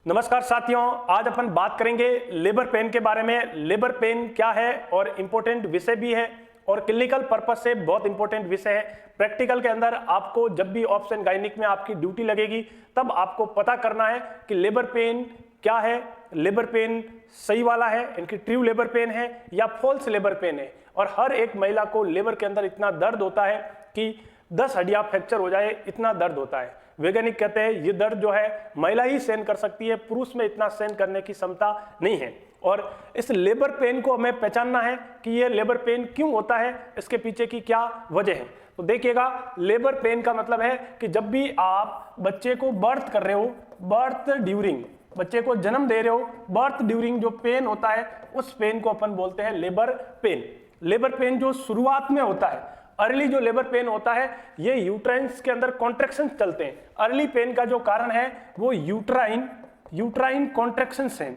नमस्कार साथियों, आज अपन बात करेंगे लेबर पेन के बारे में। लेबर पेन क्या है और इम्पोर्टेंट विषय भी है और क्लिनिकल पर्पस से बहुत इंपॉर्टेंट विषय है। प्रैक्टिकल के अंदर आपको जब भी ऑप्शन गायनिक में आपकी ड्यूटी लगेगी तब आपको पता करना है कि लेबर पेन क्या है, लेबर पेन सही वाला है, इनकी ट्रू लेबर पेन है या फॉल्स लेबर पेन है। और हर एक महिला को लेबर के अंदर इतना दर्द होता है कि 10 हड्डियां फ्रैक्चर हो जाए, इतना दर्द होता है। वैज्ञानिक कहते हैं ये दर्द जो है महिला ही सहन कर सकती है, पुरुष में इतना सहन करने की क्षमता नहीं है। और इस लेबर पेन को हमें पहचानना है कि ये लेबर पेन क्यों होता है, इसके पीछे की क्या वजह है। तो देखिएगा, लेबर पेन का मतलब है कि जब भी आप बच्चे को बर्थ कर रहे हो, बर्थ ड्यूरिंग, बच्चे को जन्म दे रहे हो, बर्थ ड्यूरिंग जो पेन होता है उस पेन को अपन बोलते हैं लेबर पेन। लेबर पेन जो शुरुआत में होता है, अर्ली जो लेबर पेन होता है, ये यूट्राइन्स के अंदर कॉन्ट्रैक्शन चलते हैं। अर्ली पेन का जो कारण है वो यूट्राइन कॉन्ट्रैक्शंस हैं।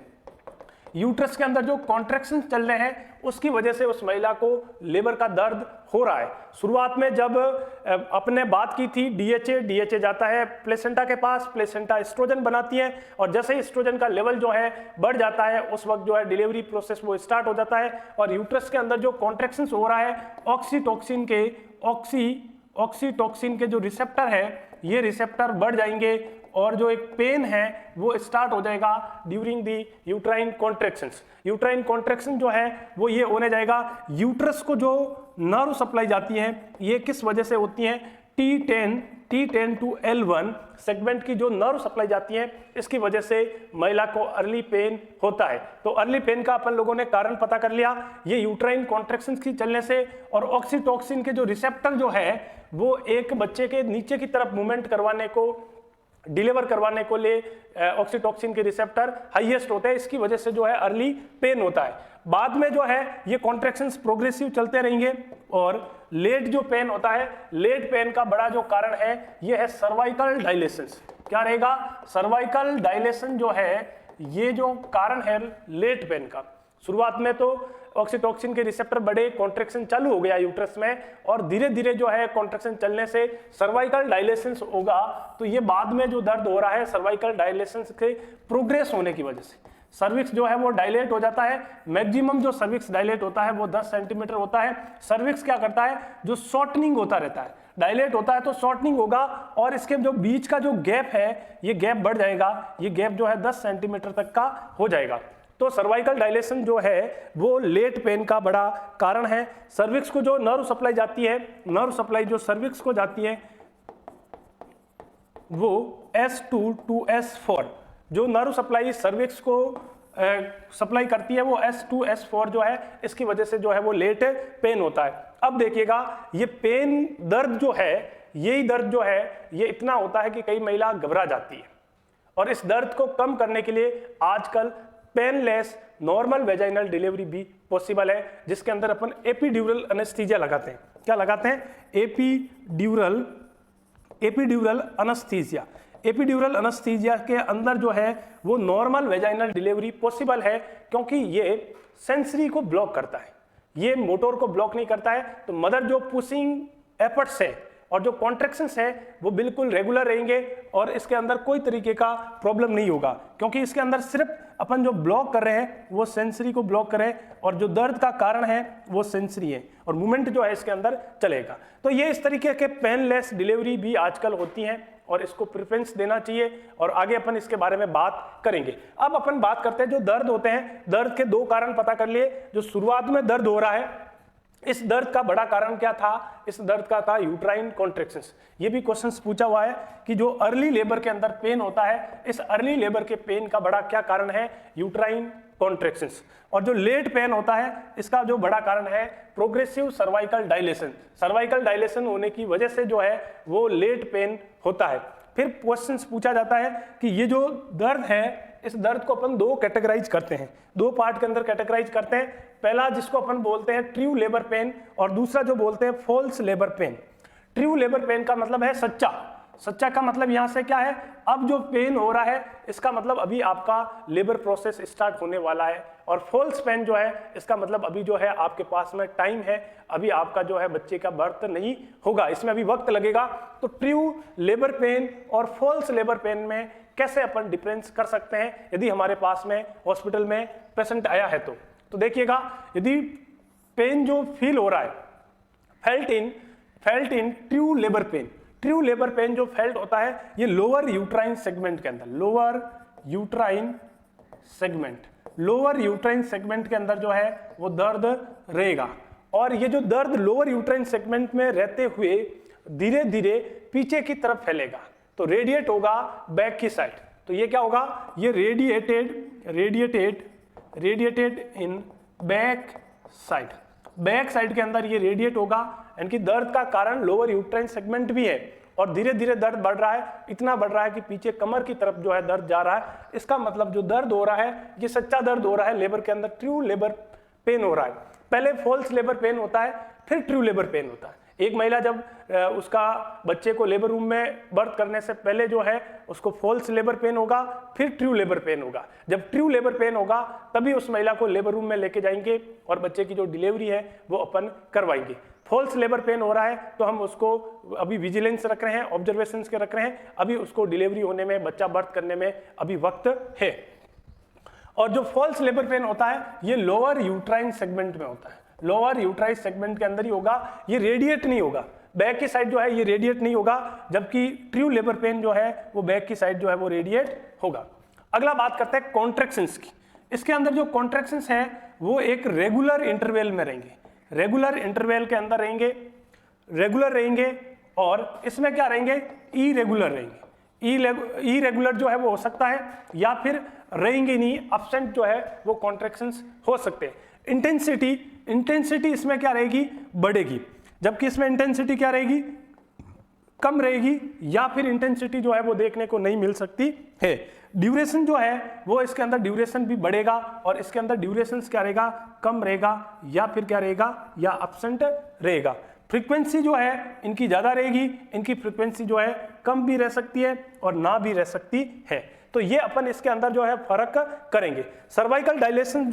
यूट्रस के अंदर जो कॉन्ट्रैक्शन चल रहे हैं उसकी वजह से उस महिला को लेबर का दर्द हो रहा है। शुरुआत में जब अपने बात की थी डीएचए जाता है प्लेसेंटा के पास, प्लेसेंटा एस्ट्रोजन बनाती है और जैसे ही एस्ट्रोजन का लेवल जो है बढ़ जाता है उस वक्त जो है डिलीवरी प्रोसेस वो स्टार्ट हो जाता है। और यूट्रस के अंदर जो कॉन्ट्रैक्शंस हो रहा है, ऑक्सीटोक्सिन के जो रिसेप्टर है ये रिसेप्टर बढ़ जाएंगे और जो एक पेन है वो स्टार्ट हो जाएगा during the uterine contractions. Uterine contraction जो है वो ये होने जाएगा, यूट्रस को जो नर्व सप्लाई जाती है ये किस वजह से होती है, T10 टू L1 सेगमेंट की जो नर्व सप्लाई जाती है इसकी वजह से महिला को अर्ली पेन होता है। तो अर्ली पेन का अपन लोगों ने कारण पता कर लिया, ये यूट्राइन कॉन्ट्रैक्शंस की चलने से और ऑक्सीटोक्सिन के जो रिसेप्टर जो है वो एक बच्चे के नीचे की तरफ मूवमेंट करवाने को, डिलीवर करवाने को ले ऑक्सीटोक्सिन के रिसेप्टर हाईएस्ट होते हैं, इसकी वजह से जो है अर्ली पेन होता है। बाद में जो है ये कॉन्ट्रैक्शंस प्रोग्रेसिव चलते रहेंगे और लेट जो पेन होता है, लेट पेन का बड़ा जो कारण है ये है सर्वाइकल डायलेशन। क्या रहेगा, सर्वाइकल डायलेशन जो है ये जो कारण है लेट पेन का। शुरुआत में तो ऑक्सीटोक्सिन के रिसेप्टर बड़े, कॉन्ट्रैक्शन चालू हो गया यूट्रस में और धीरे धीरे जो है कॉन्ट्रैक्शन चलने से सर्वाइकल डायलेशन होगा। तो ये बाद में जो दर्द हो रहा है सर्वाइकल डायलेशन के प्रोग्रेस होने की वजह से, सर्विक्स जो है वो डायलेट हो जाता है। मैक्सिमम जो सर्विक्स डायलेट होता है वो 10 सेंटीमीटर होता है। सर्विक्स क्या करता है, जो शॉर्टनिंग होता रहता है, डायलेट होता है तो शॉर्टनिंग होगा और इसके जो बीच का जो गैप है ये गैप बढ़ जाएगा, ये गैप जो है 10 सेंटीमीटर तक का हो जाएगा। तो सर्वाइकल डायलेशन जो है वो लेट पेन का बड़ा कारण है। सर्विक्स को जो नर्व सप्लाई जाती है, नर्व सप्लाई जो सर्विक्स को जाती है वो S2 to S4, जो नर्व सप्लाई सर्विक्स को सप्लाई करती है वो S2 S4 जो है, इसकी वजह से जो है वो लेट पेन होता है। अब देखिएगा, ये पेन दर्द जो है, यही दर्द जो है ये इतना होता है कि कई महिला घबरा जाती है और इस दर्द को कम करने के लिए आजकल पेनलेस नॉर्मल वेजाइनल डिलीवरी भी पॉसिबल है, जिसके अंदर अपन एपिड्यूरल एनेस्थीसिया लगाते हैं। क्या लगाते हैं, एपिड्यूरल एनेस्थीसिया। एपिड्यूरल एनेस्थीसिया के अंदर जो है वो नॉर्मल वेजाइनल डिलीवरी पॉसिबल है क्योंकि ये सेंसरी को ब्लॉक करता है, ये मोटर को ब्लॉक नहीं करता है। तो मदर जो पुशिंग एफर्ट्स है और जो कॉन्ट्रैक्शंस है वो बिल्कुल रेगुलर रहेंगे और इसके अंदर कोई तरीके का प्रॉब्लम नहीं होगा क्योंकि इसके अंदर सिर्फ अपन जो ब्लॉक कर रहे हैं वो सेंसरी को ब्लॉक कर रहे हैं और जो दर्द का कारण है वो सेंसरी है और मूवमेंट जो है इसके अंदर चलेगा। तो ये इस तरीके के पेनलेस डिलीवरी भी आजकल होती हैं और इसको प्रेफरेंस देना चाहिए और आगे अपन इसके बारे में बात करेंगे। अब अपन बात करते हैं जो दर्द होते हैं, दर्द के 2 कारण पता कर लिए। जो शुरुआत में दर्द हो रहा है, इस दर्द का बड़ा कारण क्या था, इस दर्द का था यूट्राइन कॉन्ट्रैक्शंस। ये भी क्वेश्चंस पूछा हुआ है कि जो अर्ली लेबर के अंदर पेन होता है, इस अर्ली लेबर के पेन का बड़ा क्या कारण है, यूट्राइन कॉन्ट्रैक्शंस। और जो लेट पेन होता है इसका जो बड़ा कारण है progressive cervical dilation. Cervical dilation होने की वजह से जो है वो लेट पेन होता है। फिर क्वेश्चंस पूछा जाता है कि ये जो दर्द है, इस दर्द को अपन 2 कैटेगराइज करते हैं, 2 पार्ट के अंदर कैटेगराइज करते हैं। पहला जिसको अपन बोलते हैं ट्रू लेबर पेन और दूसरा जो बोलते हैं false labour pain. True labour pain का मतलब है सच्चा, सच्चा का मतलब यहां से क्या है, अब जो पेन हो रहा है इसका मतलब अभी आपका लेबर प्रोसेस स्टार्ट होने वाला है, और फॉल्स पेन जो है इसका मतलब अभी जो है आपके पास में टाइम है, अभी आपका जो है बच्चे का बर्थ नहीं होगा, इसमें अभी वक्त लगेगा। तो ट्रू लेबर पेन और फॉल्स लेबर पेन में कैसे अपन डिफरेंस कर सकते हैं यदि हमारे पास में हॉस्पिटल में पेशेंट आया है तो देखिएगा, यदि पेन जो फील हो रहा है felt in true labour pain, true labour pen जो फेल्ट होता है ये लोअर यूट्राइन सेगमेंट के अंदर, लोअर यूट्राइन सेगमेंट के अंदर जो है वो दर्द रहेगा, और ये जो दर्द लोअर यूट्राइन सेगमेंट में रहते हुए धीरे धीरे पीछे की तरफ फैलेगा, तो रेडिएट होगा बैक की साइड। तो ये क्या होगा, ये रेडिएटेड इन बैक साइड के अंदर ये रेडिएट होगा, यानी कि दर्द का कारण लोअर यूट्राइन सेगमेंट भी है, और धीरे धीरे दर्द बढ़ रहा है, इतना बढ़ रहा है कि पीछे कमर की तरफ जो है दर्द जा रहा है। इसका मतलब जो दर्द हो रहा है ये सच्चा दर्द हो रहा है, लेबर के अंदर ट्रू लेबर पेन हो रहा है। पहले फॉल्स लेबर पेन होता है, फिर ट्रू लेबर पेन होता है। एक महिला जब उसका बच्चे को लेबर रूम में बर्थ करने से पहले जो है उसको फॉल्स लेबर पेन होगा, फिर ट्रू लेबर पेन होगा। जब ट्रू लेबर पेन होगा तभी उस महिला को लेबर रूम में लेके जाएंगे और बच्चे की जो डिलीवरी है वो अपन करवाएंगे। फॉल्स लेबर पेन हो रहा है तो हम उसको अभी विजिलेंस रख रहे हैं, ऑब्जर्वेशन के रख रहे हैं, अभी उसको डिलीवरी होने में, बच्चा बर्थ करने में अभी वक्त है। और जो फॉल्स लेबर पेन होता है ये लोअर यूट्राइन सेगमेंट में होता है, लोअर यूट्राइन सेगमेंट के अंदर ही होगा, ये रेडिएट नहीं होगा, बैक की साइड जो है ये रेडिएट नहीं होगा, जबकि ट्रू लेबर पेन जो है वो बैक की साइड जो है वो रेडिएट होगा। अगला बात करते हैं कॉन्ट्रैक्शंस की। इसके अंदर जो कॉन्ट्रैक्शंस हैं वो एक रेगुलर इंटरवल में रहेंगे, रेगुलर इंटरवल के अंदर रहेंगे, रेगुलर रहेंगे, और इसमें क्या रहेंगे, इरेगुलर रहेंगे। इरेगुलर जो है वो हो सकता है या फिर रहेंगे नहीं, एब्सेंट जो है वो कॉन्ट्रैक्शंस हो सकते हैं। इंटेंसिटी इसमें क्या रहेगी, बढ़ेगी, जबकि इसमें इंटेंसिटी क्या रहेगी, कम रहेगी, या फिर इंटेंसिटी जो है वो देखने को नहीं मिल सकती है। ड्यूरेशन जो है वो इसके अंदर ड्यूरेशन भी बढ़ेगा, और इसके अंदर ड्यूरेशन क्या रहेगा, कम रहेगा, या फिर क्या रहेगा, या एब्सेंट रहेगा। फ्रीक्वेंसी जो है इनकी ज्यादा रहेगी, इनकी फ्रीक्वेंसी जो है कम भी रह सकती है और ना भी रह सकती है। तो ये अपन इसके अंदर जो है फर्क करेंगे। सर्वाइकल डायलेशन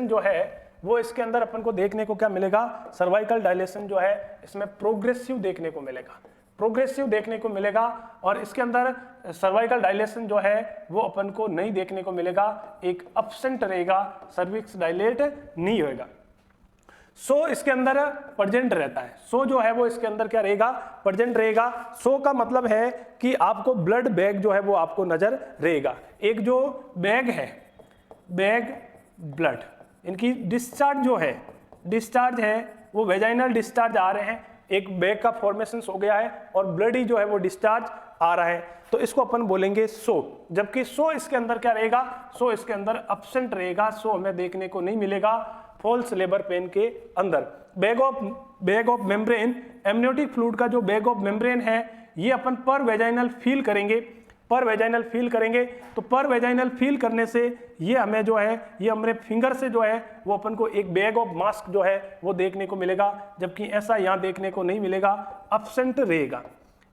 जो है वो इसके अंदर अपन को देखने को क्या मिलेगा, सर्वाइकल डायलेशन जो है इसमें प्रोग्रेसिव देखने को मिलेगा, और इसके अंदर सर्वाइकल डायलेशन जो है वो अपन को नहीं देखने को मिलेगा, एक एब्सेंट रहेगा, सर्विक्स डायलेट नहीं होगा। सो इसके अंदर प्रेजेंट रहता है, सो जो है वो इसके अंदर क्या रहेगा, प्रेजेंट रहेगा। सो का मतलब है कि आपको ब्लड बैग जो है वो आपको नजर रहेगा। एक जो बैग है, बैग ब्लड, इनकी डिस्चार्ज है वो वेजाइनल डिस्चार्ज आ रहे हैं, एक बैग का फॉर्मेशन हो गया है और ब्लड ही जो है वो डिस्चार्ज आ रहा है, तो इसको अपन बोलेंगे सो। जबकि सो इसके अंदर क्या रहेगा, सो इसके अंदर एब्सेंट रहेगा, सो हमें देखने को नहीं मिलेगा फॉल्स लेबर पेन के अंदर। Bag of membrane, amniotic fluid का जो बैग ऑफ मेम्ब्रेन है ये अपन पर वेजाइनल फील करेंगे, तो पर वेजाइनल फील करने से ये हमें जो है, ये हमारे फिंगर से जो है वो अपन को एक बैग ऑफ मास्क जो है वो देखने को मिलेगा, जबकि ऐसा यहाँ देखने को नहीं मिलेगा, एब्सेंट रहेगा।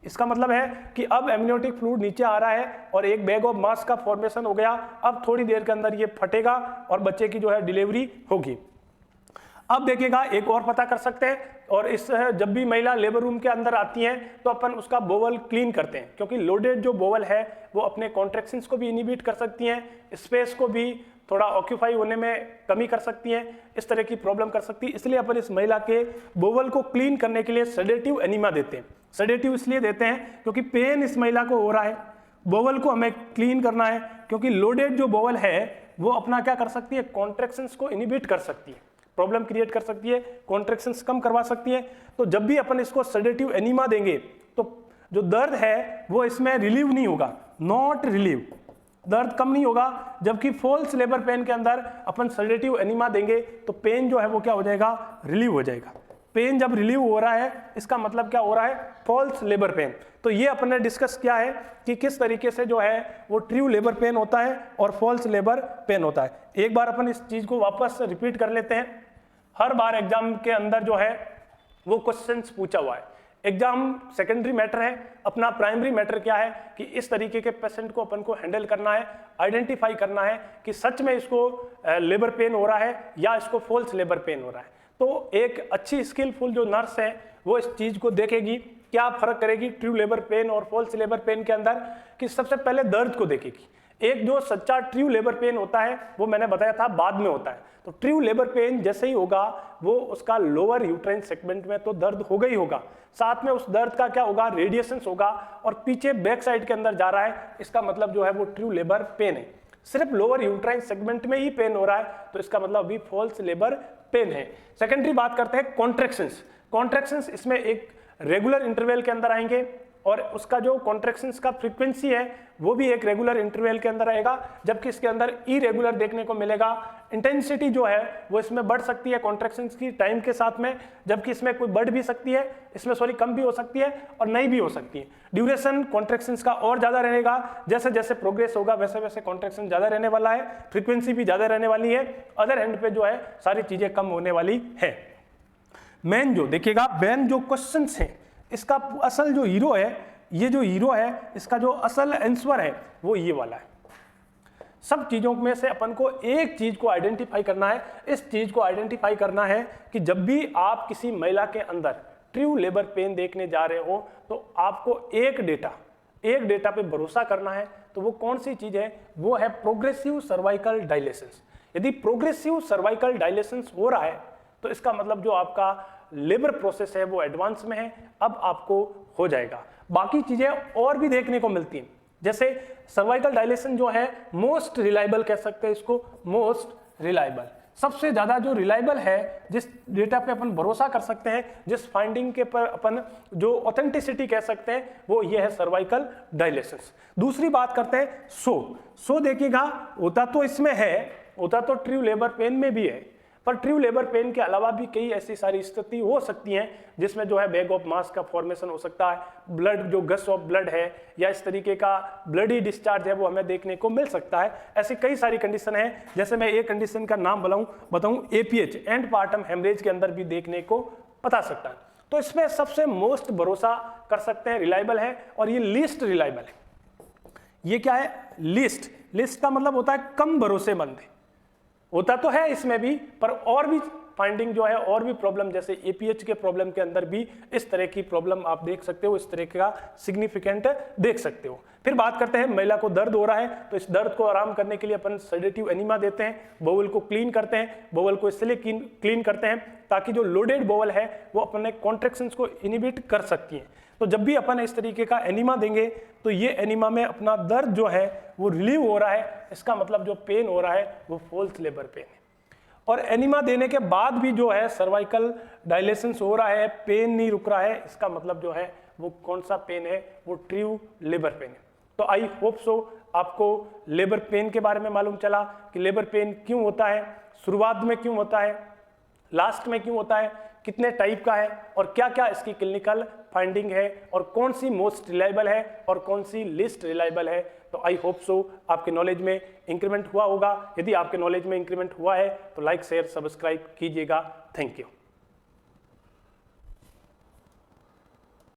इसका मतलब है कि अब एमनियोटिक फ्लूइड नीचे आ रहा है और एक बैग ऑफ मास्क का फॉर्मेशन हो गया, अब थोड़ी देर के अंदर ये फटेगा और बच्चे की जो है डिलीवरी होगी। अब देखिएगा एक और पता कर सकते हैं, और इस जब भी महिला लेबर रूम के अंदर आती हैं तो अपन उसका बोवल क्लीन करते हैं, क्योंकि लोडेड जो बोवल है वो अपने कॉन्ट्रैक्शंस को भी इनिबिट कर सकती हैं, स्पेस को भी थोड़ा ऑक्यूपाई होने में कमी कर सकती हैं, इस तरह की प्रॉब्लम कर सकती है। इसलिए अपन इस महिला के बोवल को क्लीन करने के लिए सेडेटिव एनिमा देते हैं। सेडेटिव इसलिए देते हैं क्योंकि पेन इस महिला को हो रहा है, बोवल को हमें क्लीन करना है, क्योंकि लोडेड जो बोवल है वो अपना क्या कर सकती है, कॉन्ट्रैक्शंस को इनिबिट कर सकती है, प्रॉब्लम क्रिएट कर सकती है, कॉन्ट्रैक्शंस कम करवा सकती है। तो जब भी अपन इसको सेडेटिव एनिमा देंगे तो जो दर्द है वो इसमें रिलीव नहीं होगा, नॉट रिलीव, दर्द कम नहीं होगा। जबकि फॉल्स लेबर पेन के अंदर अपन सेडेटिव एनिमा देंगे तो पेन जो है वो क्या हो जाएगा, रिलीव हो जाएगा। पेन जब रिलीव हो रहा है इसका मतलब क्या हो रहा है, फॉल्स लेबर पेन। तो ये अपन ने डिस्कस किया है कि किस तरीके से जो है वो ट्रू लेबर पेन होता है और फॉल्स लेबर पेन होता है। एक बार अपन इस चीज को वापस रिपीट कर लेते हैं। हर बार एग्जाम के अंदर जो है वो क्वेश्चंस पूछा हुआ है, एग्जाम सेकेंडरी मैटर है, अपना प्राइमरी मैटर क्या है कि इस तरीके के पेशेंट को अपन को हैंडल करना है, आइडेंटिफाई करना है कि सच में इसको लेबर पेन हो रहा है या इसको फॉल्स लेबर पेन हो रहा है। तो एक अच्छी स्किलफुल जो नर्स है वो इस चीज को देखेगी, क्या फर्क करेगी ट्रू लेबर पेन और फॉल्स लेबर पेन के अंदर, कि सबसे पहले दर्द को देखेगी। एक जो सच्चा ट्रू लेबर पेन होता है वो मैंने बताया था बाद में होता है, तो ट्रू लेबर पेन जैसे ही होगा वो उसका लोअर यूट्राइन सेगमेंट में तो दर्द होगा ही होगा, साथ में उस दर्द का क्या होगा, रेडिएशंस होगा और पीछे बैक साइड के अंदर जा रहा है, इसका मतलब जो है वो ट्रू लेबर पेन है। सिर्फ लोअर यूट्राइन सेगमेंट में ही पेन हो रहा है तो इसका मतलब अभी फॉल्स लेबर पेन है। सेकेंडरी बात करते हैं कॉन्ट्रैक्शंस। कॉन्ट्रैक्शंस इसमें एक रेगुलर इंटरवल के अंदर आएंगे और उसका जो कॉन्ट्रैक्शंस का फ्रीक्वेंसी है वो भी एक रेगुलर इंटरवल के अंदर आएगा, जबकि इसके अंदर इरेगुलर देखने को मिलेगा। इंटेंसिटी जो है वो इसमें बढ़ सकती है कॉन्ट्रैक्शंस की टाइम के साथ में, जबकि इसमें कोई बढ़ भी सकती है, इसमें सॉरी कम भी हो सकती है और नहीं भी हो सकती है। ड्यूरेशन कॉन्ट्रैक्शंस का और ज्यादा रहेगा, जैसे जैसे प्रोग्रेस होगा वैसे वैसे कॉन्ट्रैक्शन ज्यादा रहने वाला है, फ्रीक्वेंसी भी ज्यादा रहने वाली है। अदर हैंड पे जो है सारी चीजें कम होने वाली है। मेन जो देखिएगा, मेन जो क्वेश्चंस हैं, इसका असल जो हीरो है, ये जो हीरो है इसका जो असल आंसर है वो ये वाला है। सब चीजों में से अपन को एक चीज को आइडेंटिफाई करना है। इस चीज को आइडेंटिफाई करना है कि जब भी आप किसी महिला के अंदर ट्रू लेबर पेन देखने जा रहे हो तो आपको एक डेटा पे भरोसा करना है। तो वो कौन सी चीज है, वो है प्रोग्रेसिव सर्वाइकल डायलेशंस। यदि प्रोग्रेसिव सर्वाइकल डायलेशंस हो रहा है तो इसका मतलब जो आपका लेबर प्रोसेस है वो एडवांस में है, अब आपको हो जाएगा। बाकी चीजें और भी देखने को मिलती हैं, जैसे सर्वाइकल डायलेशन जो है मोस्ट रिलायबल कह सकते हैं इसको, मोस्ट रिलायबल सबसे ज्यादा जो रिलायबल है, जिस डेटा पे अपन भरोसा कर सकते हैं, जिस फाइंडिंग के पर अपन जो ऑथेंटिसिटी कह सकते हैं, वो ये है सर्वाइकल डायलेशंस। दूसरी बात करते हैं सो देखिएगा, होता तो इसमें है, होता तो ट्रू लेबर पेन में भी है, पर ट्रू लेबर पेन के अलावा भी कई ऐसी सारी स्थिति हो सकती हैं जिसमें जो है बैग ऑफ मास का फॉर्मेशन हो सकता है, ब्लड जो गस ऑफ ब्लड है या इस तरीके का ब्लडी डिस्चार्ज है वो हमें देखने को मिल सकता है। ऐसी कई सारी कंडीशन है, जैसे मैं एक कंडीशन का नाम बताऊं एपीएच एंड पार्टम हेमरेज के अंदर भी देखने को बता सकता है। तो इसमें सबसे मोस्ट भरोसा कर सकते हैं, रिलायबल है, और ये लीस्ट रिलायबल है। ये क्या है, लिस्ट का मतलब होता है कम भरोसेमंद है, होता तो है इसमें भी, पर और भी फाइंडिंग जो है और भी प्रॉब्लम, जैसे एपीएच के प्रॉब्लम के अंदर भी इस तरह की प्रॉब्लम आप देख सकते हो, इस तरह का सिग्निफिकेंट देख सकते हो। फिर बात करते हैं महिला को दर्द हो रहा है तो इस दर्द को आराम करने के लिए अपन सेडेटिव एनिमा देते हैं, बोवल को क्लीन करते हैं, बोवल को इसलिए क्लीन करते हैं ताकि जो लोडेड बोवल है वो अपने कॉन्ट्रैक्शंस को इनिबिट कर सकती है। तो जब भी अपन इस तरीके का एनिमा देंगे तो ये एनिमा में अपना दर्द जो है वो रिलीव हो रहा है, इसका मतलब जो पेन हो रहा है वो फॉल्स लेबर पेन है। और एनिमा देने के बाद भी जो है सर्वाइकल डायलेशंस हो रहा है, पेन नहीं रुक रहा है, इसका मतलब जो है वो कौन सा पेन है, वो ट्रू लेबर पेन है। तो आई होप सो आपको लेबर पेन के बारे में मालूम चला कि लेबर पेन क्यों होता है, शुरुआत में क्यों होता है, लास्ट में क्यों होता है, कितने टाइप का है और क्या क्या इसकी क्लिनिकल फाइंडिंग है, और कौन सी मोस्ट रिलायबल है और कौन सी लिस्ट रिलायबल है। तो आई होप सो आपके नॉलेज में इंक्रीमेंट हुआ होगा। यदि आपके नॉलेज में इंक्रीमेंट हुआ है तो लाइक शेयर सब्सक्राइब कीजिएगा। Thank you.